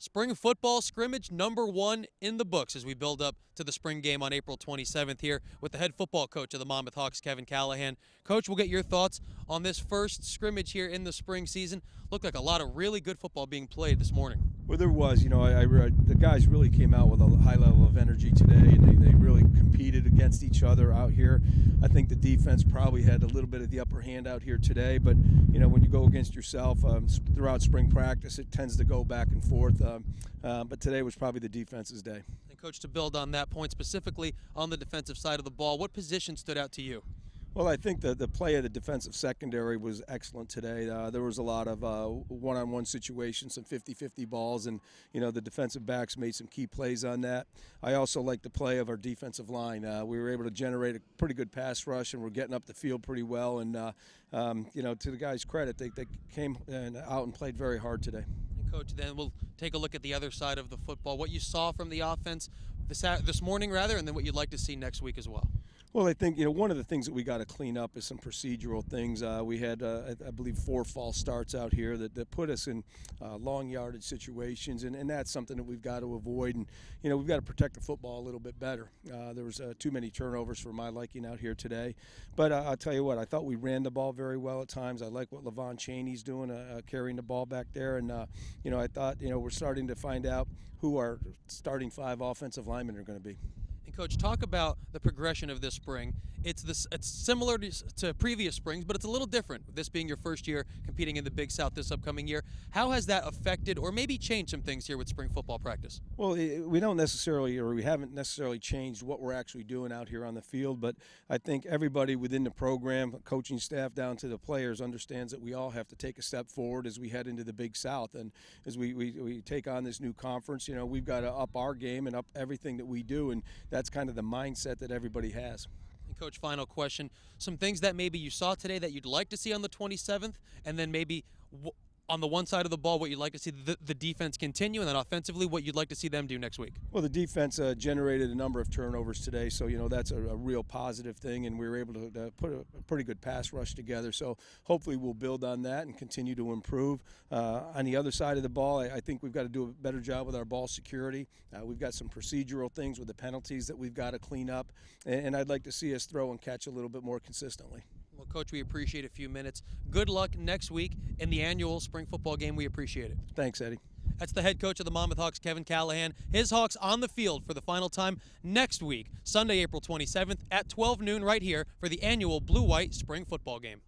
Spring football scrimmage #1 in the books as we build up to the spring game on April 27th here with the head football coach of the Monmouth Hawks, Kevin Callahan. Coach, we'll get your thoughts on this first scrimmage here in the spring season. Looked like a lot of really good football being played this morning. Well, there was. The guys really came out with a high level of energy today, and they really competed against each other out here. I think the defense probably had a little bit of the upper hand out here today, but when you go against yourself throughout spring practice, it tends to go back and forth. But today was probably the defense's day. And Coach, to build on that point specifically on the defensive side of the ball, what position stood out to you? Well, I think the play of the defensive secondary was excellent today. There was a lot of one-on-one situations, some 50-50 balls, and the defensive backs made some key plays on that. I also like the play of our defensive line. We were able to generate a pretty good pass rush, and we're getting up the field pretty well. And to the guys' credit, they came out and played very hard today. And Coach, then we'll take a look at the other side of the football. What you saw from the offense this morning, and then what you'd like to see next week as well. Well, I think one of the things that we got to clean up is some procedural things. We had, I believe, 4 false starts out here that put us in long yardage situations, and that's something that we've got to avoid. And we've got to protect the football a little bit better. There was too many turnovers for my liking out here today. But I'll tell you what, I thought we ran the ball very well at times. I like what Levon Chaney's doing, carrying the ball back there, and I thought we're starting to find out who our starting 5 offensive linemen are going to be. And Coach, talk about the progression of this spring. It's similar to previous springs, but it's a little different, this being your first year competing in the Big South this upcoming year. How has that affected or maybe changed some things here with spring football practice? Well, we haven't necessarily changed what we're actually doing out here on the field, but I think everybody within the program, coaching staff down to the players, understands that we all have to take a step forward as we head into the Big South. And as we take on this new conference, we've got to up our game and up everything that we do, and that's kind of the mindset that everybody has. And Coach, final question. Some things that maybe you saw today that you'd like to see on the 27th, and then maybe on the one side of the ball, what you'd like to see the defense continue, and then offensively, what you'd like to see them do next week. Well, the defense generated a number of turnovers today, so that's a real positive thing, and we were able to put a pretty good pass rush together. So hopefully we'll build on that and continue to improve. On the other side of the ball, I think we've got to do a better job with our ball security. We've got some procedural things with the penalties that we've got to clean up, and I'd like to see us throw and catch a little bit more consistently. Well, Coach, we appreciate a few minutes. Good luck next week in the annual spring football game. We appreciate it. Thanks, Eddie. That's the head coach of the Monmouth Hawks, Kevin Callahan. His Hawks on the field for the final time next week, Sunday, April 27th at 12 noon right here for the annual Blue-White spring football game.